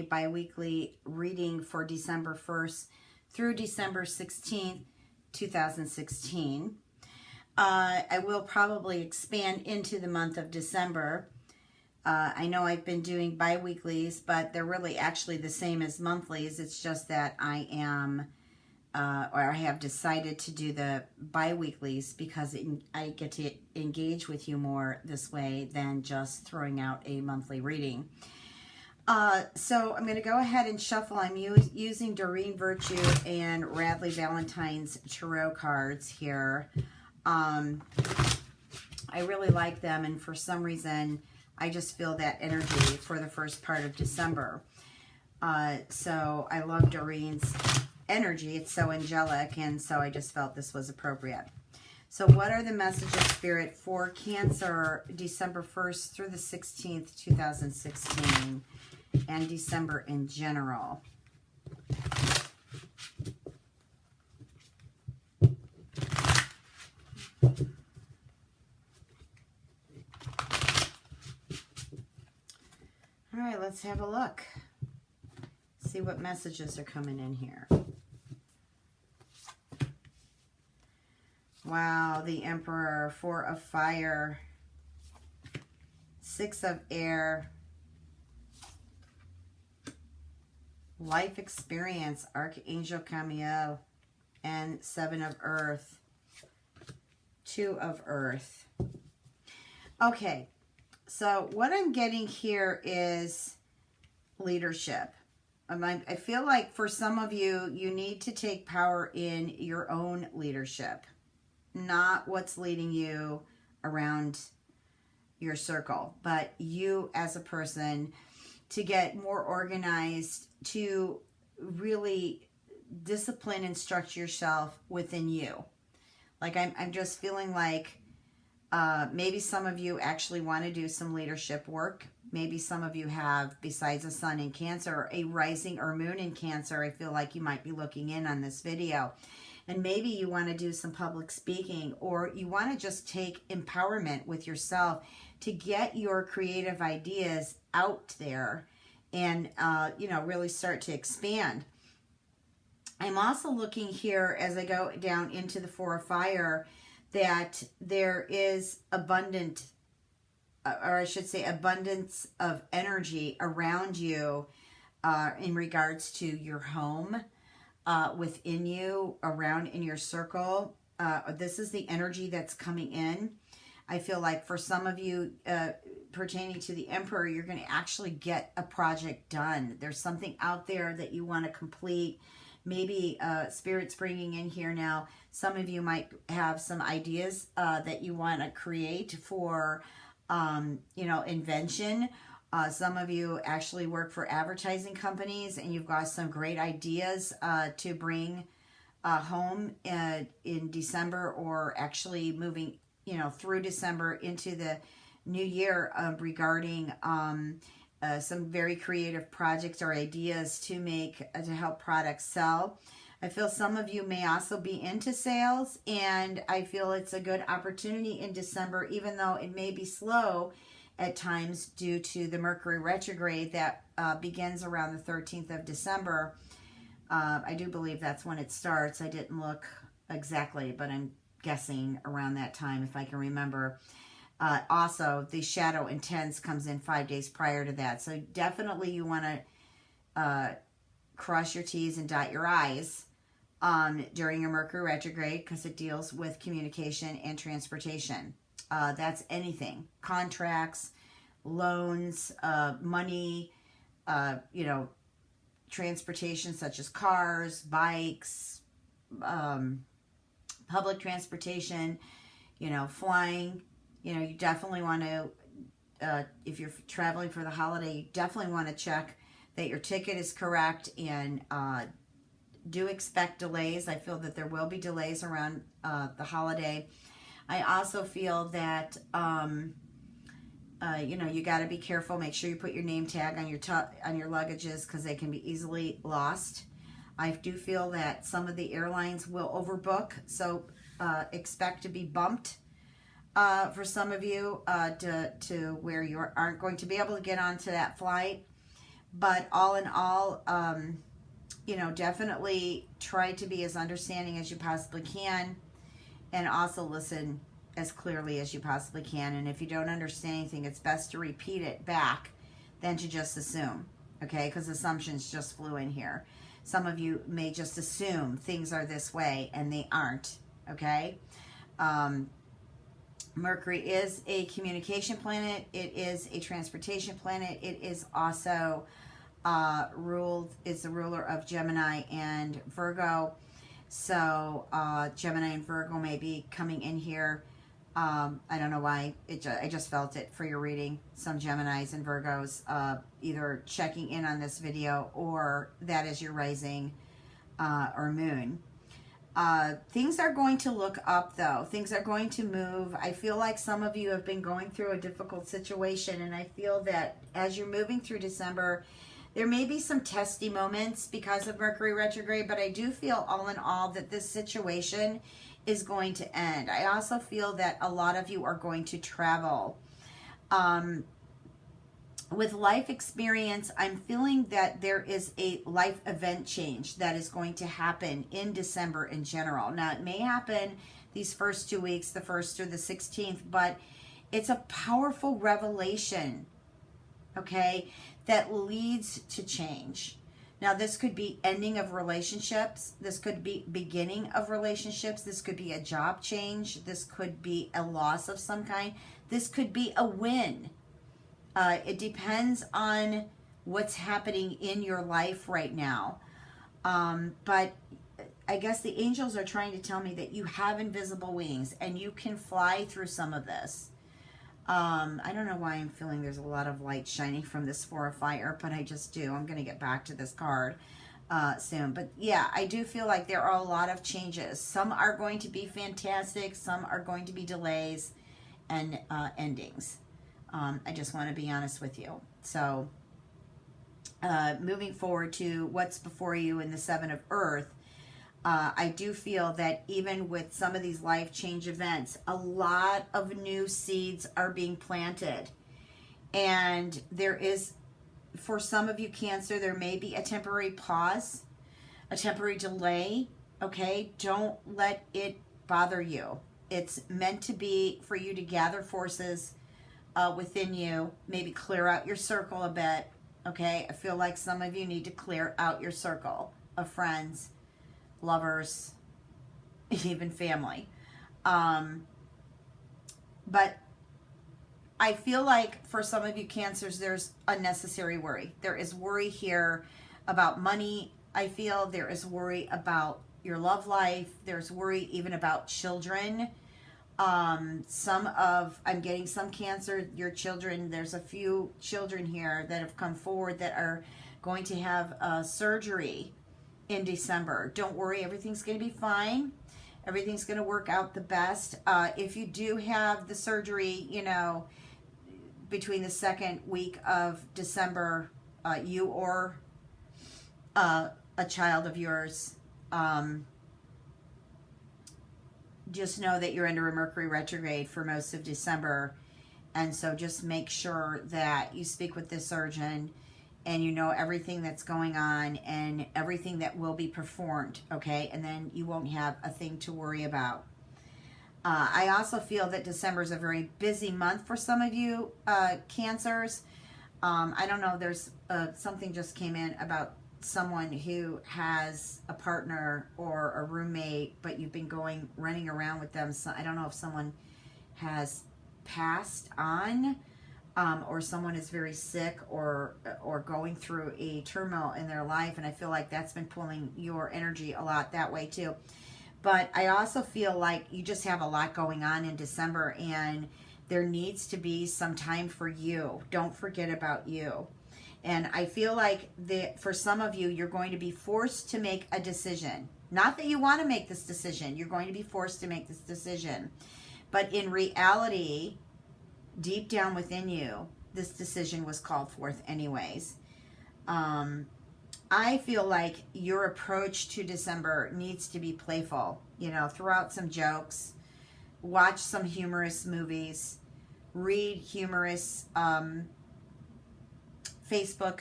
a bi-weekly reading for December 1st through December 16th, 2016. I will probably expand into the month of December. I know I've been doing bi-weeklies, but they're really actually the same as monthlies. It's just that I am, or I have decided to do the bi-weeklies because I get to engage with you more this way than just throwing out a monthly reading. So I'm going to go ahead and shuffle. I'm using Doreen Virtue and Radley Valentine's tarot cards here. I really like them, and for some reason I just feel that energy for the first part of December. So I love Doreen's energy. It's so angelic, and so I just felt this was appropriate. So what are the messages, Spirit, for Cancer December 1st through the 16th, 2016, and December in general? All right, let's have a look. See what messages are coming in here. Wow, the Emperor, 4 of Fire, 6 of Air, Life Experience, Archangel Camiel, and 7 of Earth, 2 of Earth. Okay, so what I'm getting here is leadership. I feel like for some of you, you need to take power in your own leadership, not what's leading you around your circle, but you as a person to get more organized, to really discipline and structure yourself within you. Like I'm just feeling like maybe some of you actually want to do some leadership work. Maybe some of you have, besides a sun in Cancer, a rising or moon in Cancer. I feel like you might be looking in on this video. And maybe you want to do some public speaking, or you want to just take empowerment with yourself to get your creative ideas out there and, you know, really start to expand. I'm also looking here as I go down into the 4 of Fire that there is abundance of energy around you in regards to your home, within you, around in your circle. This is the energy that's coming in. I feel like for some of you, pertaining to the Emperor, you're going to actually get a project done. There's something out there that you want to complete. Maybe Spirit's bringing in here now. Some of you might have some ideas that you want to create for, you know, invention. Some of you actually work for advertising companies, and you've got some great ideas to bring home in December, or actually moving, you know, through December into the new year, regarding some very creative projects or ideas to make to help products sell. I feel some of you may also be into sales, and I feel it's a good opportunity in December, even though it may be slow at times due to the Mercury retrograde that begins around the 13th of December. I do believe that's when it starts. I didn't look exactly, but I'm guessing around that time if I can remember. Also, the Shadow Intense comes in 5 days prior to that. So definitely you want to cross your T's and dot your I's during your Mercury retrograde, because it deals with communication and transportation. That's anything. Contracts, loans, money, you know, transportation such as cars, bikes, public transportation, you know, flying. You know, you definitely want to, if you're traveling for the holiday, you definitely want to check that your ticket is correct, and do expect delays. I feel that there will be delays around the holiday. I also feel that, you know, you got to be careful. Make sure you put your name tag on your luggages, because they can be easily lost. I do feel that some of the airlines will overbook, so expect to be bumped for some of you to where you aren't going to be able to get onto that flight. But all in all, you know, definitely try to be as understanding as you possibly can, and also listen as clearly as you possibly can. And if you don't understand anything, it's best to repeat it back than to just assume, okay? Because assumptions just flew in here. Some of you may just assume things are this way, and they aren't, okay? Mercury is a communication planet. It is a transportation planet. It is also is the ruler of Gemini and Virgo. So Gemini and Virgo may be coming in here. I don't know why. I just felt it for your reading. Some Geminis and Virgos either checking in on this video, or that is your rising or moon. Things are going to look up, though. Things are going to move. I feel like some of you have been going through a difficult situation, and I feel that as you're moving through December, there may be some testy moments because of Mercury retrograde, but I do feel all in all that this situation is going to end. I also feel that a lot of you are going to travel. With life experience, I'm feeling that there is a life event change that is going to happen in December in general. Now, it may happen these first 2 weeks, the 1st or the 16th, but it's a powerful revelation, okay, that leads to change. Now, this could be ending of relationships. This could be beginning of relationships. This could be a job change. This could be a loss of some kind. This could be a win. It depends on what's happening in your life right now. But I guess the angels are trying to tell me that you have invisible wings and you can fly through some of this. I don't know why I'm feeling there's a lot of light shining from this Four of Fire, but I just do. I'm going to get back to this card soon. But yeah, I do feel like there are a lot of changes. Some are going to be fantastic. Some are going to be delays and endings. I just want to be honest with you. So moving forward to what's before you in the Seven of Earth, I do feel that even with some of these life change events, a lot of new seeds are being planted. And there is, for some of you Cancer, there may be a temporary pause, a temporary delay, okay? Don't let it bother you. It's meant to be for you to gather forces within you, maybe clear out your circle a bit, okay? I feel like some of you need to clear out your circle of friends, lovers, even family. But I feel like for some of you Cancers, there's unnecessary worry. There is worry here about money. I feel there is worry about your love life. There's worry even about children. I'm getting some Cancer, your children, there's a few children here that have come forward that are going to have surgery in December. Don't worry, everything's going to be fine. Everything's going to work out the best. If you do have the surgery, you know, between the second week of December, you or a child of yours, just know that you're under a Mercury retrograde for most of December. And so just make sure that you speak with the surgeon and you know everything that's going on and everything that will be performed, okay? And then you won't have a thing to worry about. I also feel that December is a very busy month for some of you Cancers. I don't know, there's something just came in about someone who has a partner or a roommate, but you've been running around with them. So I don't know if someone has passed on, or someone is very sick or going through a turmoil in their life, and I feel like that's been pulling your energy a lot that way too. But I also feel like you just have a lot going on in December, and there needs to be some time for you. Don't forget about you. And I feel like for some of you, you're going to be forced to make a decision. Not that you want to make this decision. You're going to be forced to make this decision. But in reality, deep down within you, this decision was called forth anyways. I feel like your approach to December needs to be playful. You know, throw out some jokes, watch some humorous movies, read humorous Facebook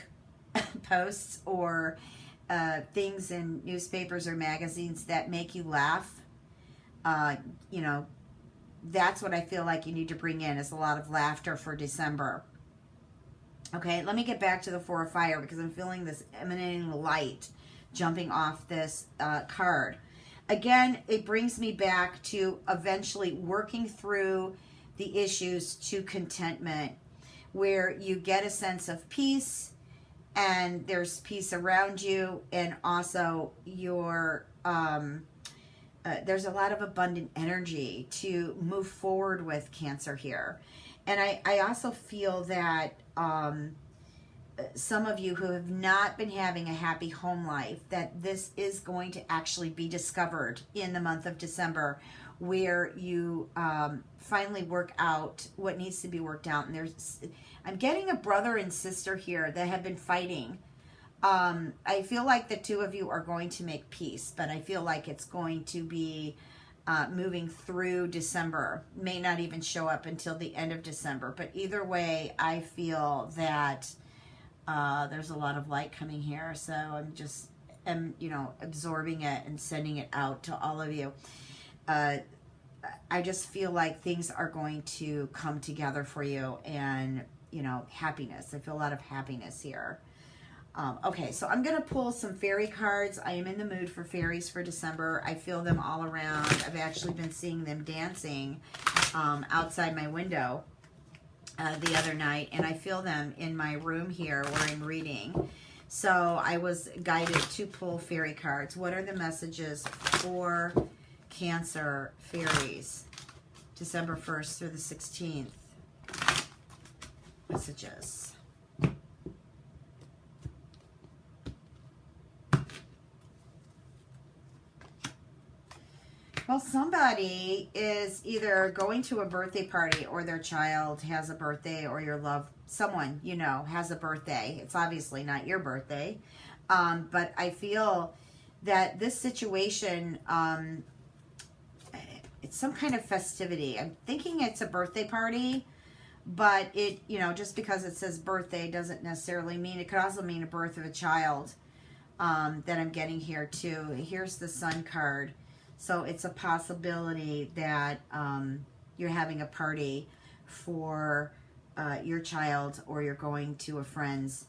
posts or things in newspapers or magazines that make you laugh, you know, that's what I feel like you need to bring in, is a lot of laughter for December. Okay, let me get back to the Four of Fire, because I'm feeling this emanating light jumping off this card. Again, it brings me back to eventually working through the issues to contentment, where you get a sense of peace, and there's peace around you, and also your there's a lot of abundant energy to move forward with, Cancer, here. And I also feel that some of you who have not been having a happy home life, that this is going to actually be discovered in the month of December, where you finally work out what needs to be worked out. And I'm getting a brother and sister here that have been fighting. I feel like the two of you are going to make peace, but I feel like it's going to be moving through December. May not even show up until the end of December. But either way, I feel that there's a lot of light coming here. So I'm you know, absorbing it and sending it out to all of you. I just feel like things are going to come together for you, and, you know, happiness. I feel a lot of happiness here. Okay, so I'm going to pull some fairy cards. I am in the mood for fairies for December. I feel them all around. I've actually been seeing them dancing outside my window the other night, and I feel them in my room here where I'm reading. So I was guided to pull fairy cards. What are the messages for Cancer fairies, December 1st through the 16th? Messages. Well, somebody is either going to a birthday party, or their child has a birthday, or your someone you know has a birthday. It's obviously not your birthday, but I feel that this situation, it's some kind of festivity. I'm thinking it's a birthday party, but it, you know, just because it says birthday doesn't necessarily mean, it could also mean a birth of a child that I'm getting here too. Here's the Sun card. So it's a possibility that you're having a party for your child, or you're going to a friend's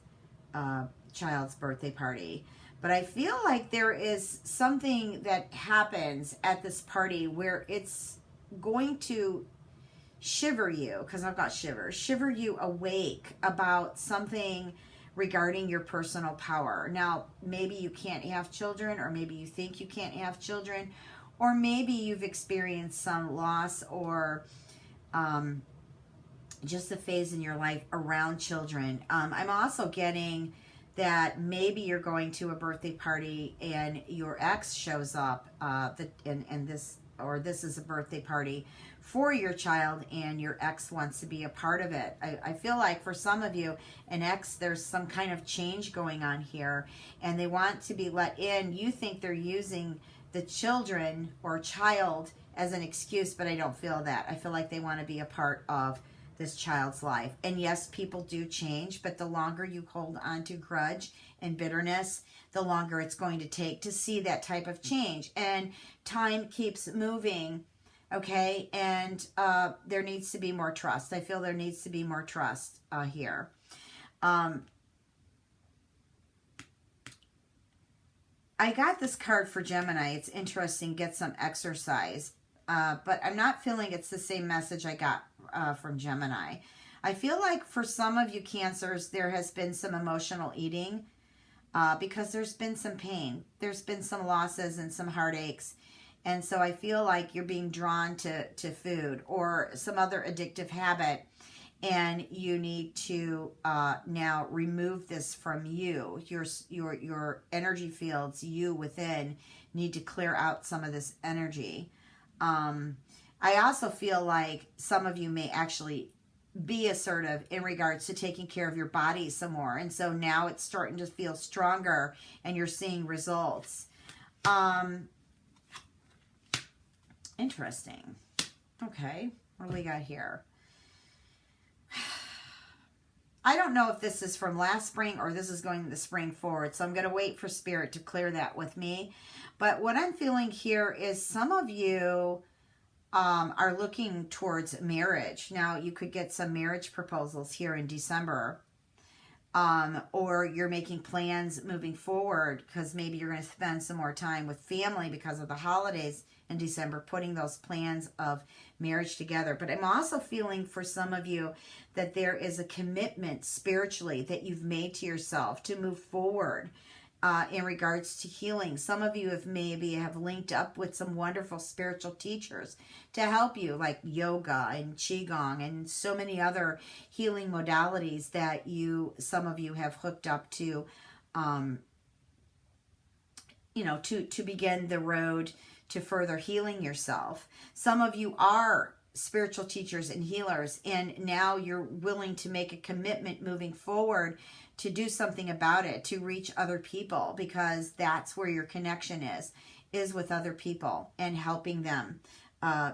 child's birthday party. But I feel like there is something that happens at this party where it's going to shiver you, because I've got shiver you awake about something regarding your personal power. Now, maybe you can't have children, or maybe you think you can't have children, or maybe you've experienced some loss, or just a phase in your life around children. I'm also getting that maybe you're going to a birthday party and your ex shows up, and this is a birthday party for your child, and your ex wants to be a part of it. I feel like for some of you, an ex, there's some kind of change going on here, and they want to be let in. You think they're using the children or child as an excuse, but I don't feel that. I feel like they want to be a part of this child's life. And yes, people do change, but the longer you hold on to grudge and bitterness, the longer it's going to take to see that type of change. And time keeps moving, okay? And there needs to be more trust. I feel there needs to be more trust here. I got this card for Gemini. It's interesting. Get some exercise. But I'm not feeling it's the same message I got from Gemini. I feel like for some of you Cancers, there has been some emotional eating because there's been some pain. There's been some losses and some heartaches. And so I feel like you're being drawn to food or some other addictive habit. And you need to now remove this from you. Your energy fields, you within, need to clear out some of this energy. I also feel like some of you may actually be assertive in regards to taking care of your body some more. And so now it's starting to feel stronger and you're seeing results. Interesting. Okay, what do we got here? I don't know if this is from last spring or this is going the spring forward. So I'm going to wait for Spirit to clear that with me. But what I'm feeling here is some of you are looking towards marriage. Now, you could get some marriage proposals here in December. Or you're making plans moving forward because maybe you're going to spend some more time with family because of the holidays in December, putting those plans of marriage together. But I'm also feeling for some of you that there is a commitment spiritually that you've made to yourself to move forward in regards to healing. Some of you maybe have linked up with some wonderful spiritual teachers to help you, like yoga and qigong and so many other healing modalities that some of you have hooked up to, to begin the road to further healing yourself. Some of you are spiritual teachers and healers, and now you're willing to make a commitment moving forward to do something about it, to reach other people, because that's where your connection is with other people and helping them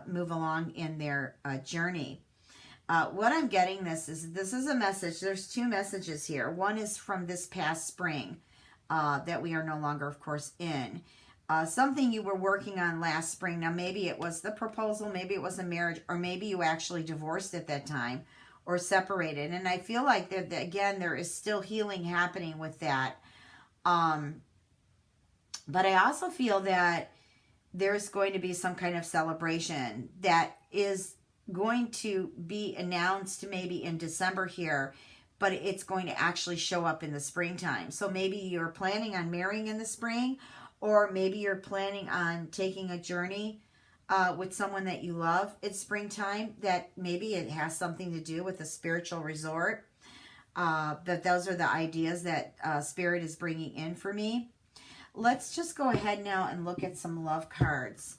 move along in their journey. What I'm getting this is a message. There's two messages here. One is from this past spring that we are no longer, of course, in. Something you were working on last spring. Now, maybe it was the proposal, maybe it was a marriage, or maybe you actually divorced at that time or separated. And I feel like that again, there is still healing happening with that. But I also feel that there's going to be some kind of celebration that is going to be announced maybe in December here, but it's going to actually show up in the springtime. So maybe you're planning on marrying in the spring, or maybe you're planning on taking a journey with someone that you love. It's springtime, that maybe it has something to do with a spiritual resort. That those are the ideas that Spirit is bringing in for me. Let's just go ahead now and look at some love cards.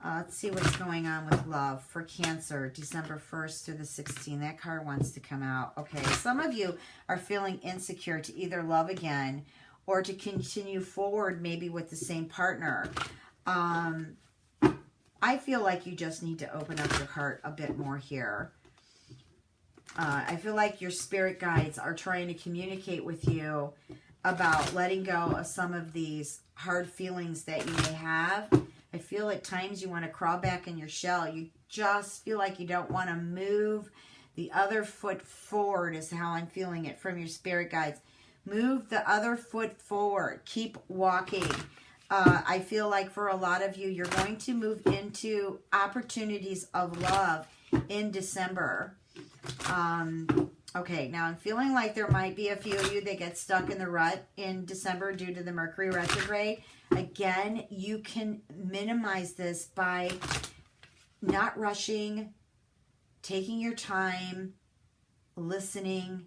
Let's see what's going on with love for Cancer, December 1st through the 16th. That card wants to come out. Okay, some of you are feeling insecure to either love again or to continue forward maybe with the same partner. I feel like you just need to open up your heart a bit more here. I feel like your spirit guides are trying to communicate with you about letting go of some of these hard feelings that you may have. I feel at times you want to crawl back in your shell. You just feel like you don't want to move the other foot forward, is how I'm feeling it from your spirit guides. Move the other foot forward. Keep walking. I feel like for a lot of you, you're going to move into opportunities of love in December. Okay, now I'm feeling like there might be a few of you that get stuck in the rut in December due to the Mercury retrograde. Again, you can minimize this by not rushing, taking your time, listening,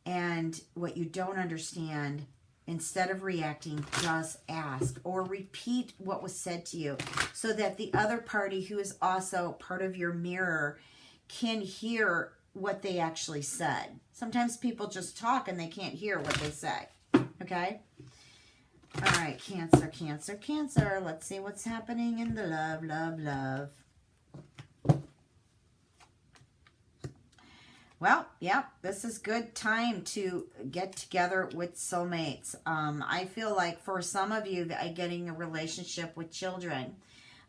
and what you don't understand, instead of reacting, just ask or repeat what was said to you so that the other party, who is also part of your mirror, can hear what they actually said. Sometimes people just talk and they can't hear what they say. Okay? All right, Cancer, Cancer, Cancer. Let's see what's happening in the love, love, love. Well, yeah, this is good time to get together with soulmates. I feel like for some of you that are getting a relationship with children,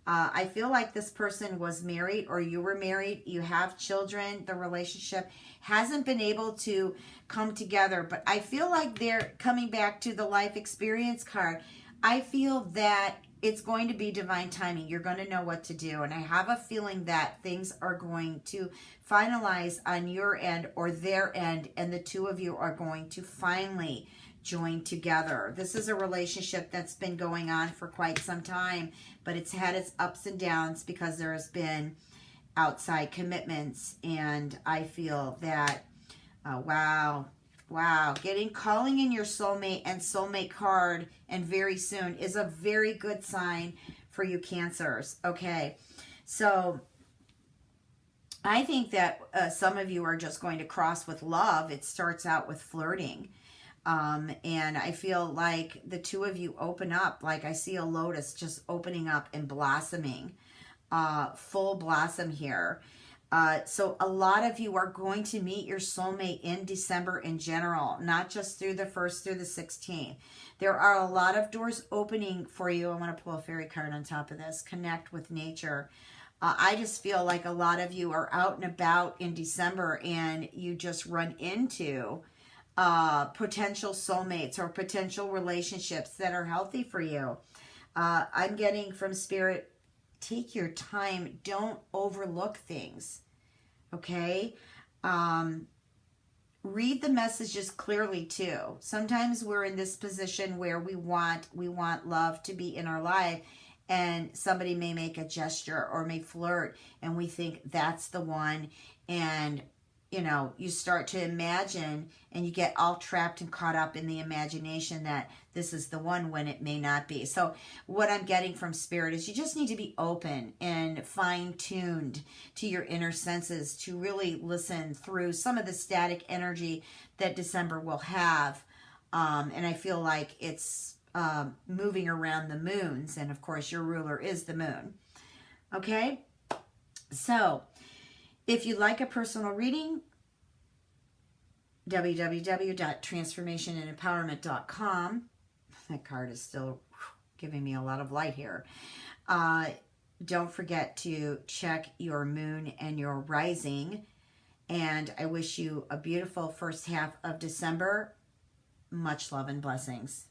I feel like this person was married or you were married, you have children, the relationship hasn't been able to come together, but I feel like they're coming back to the life experience card. I feel that it's going to be divine timing. You're going to know what to do. And I have a feeling that things are going to finalize on your end or their end, and the two of you are going to finally join together. This is a relationship that's been going on for quite some time, but it's had its ups and downs because there has been outside commitments. And I feel that, wow, calling in your soulmate and soulmate card, and very soon, is a very good sign for you Cancers. Okay, so I think that some of you are just going to cross with love. It starts out with flirting. And I feel like the two of you open up, like I see a lotus just opening up and blossoming, full blossom here. So a lot of you are going to meet your soulmate in December in general, not just through the 1st through the 16th. There are a lot of doors opening for you. I want to pull a fairy card on top of this. Connect with nature. I just feel like a lot of you are out and about in December and you just run into potential soulmates or potential relationships that are healthy for you. I'm getting from Spirit, take your time. Don't overlook things. Okay? Read the messages clearly too. Sometimes we're in this position where we want love to be in our life, and somebody may make a gesture or may flirt and we think that's the one, and you know, you start to imagine and you get all trapped and caught up in the imagination that this is the one when it may not be. So what I'm getting from Spirit is you just need to be open and fine-tuned to your inner senses to really listen through some of the static energy that December will have. And I feel like it's moving around the moons. And of course, your ruler is the moon. Okay? So if you'd like a personal reading, www.transformationandempowerment.com. That card is still giving me a lot of light here. Don't forget to check your moon and your rising. And I wish you a beautiful first half of December. Much love and blessings.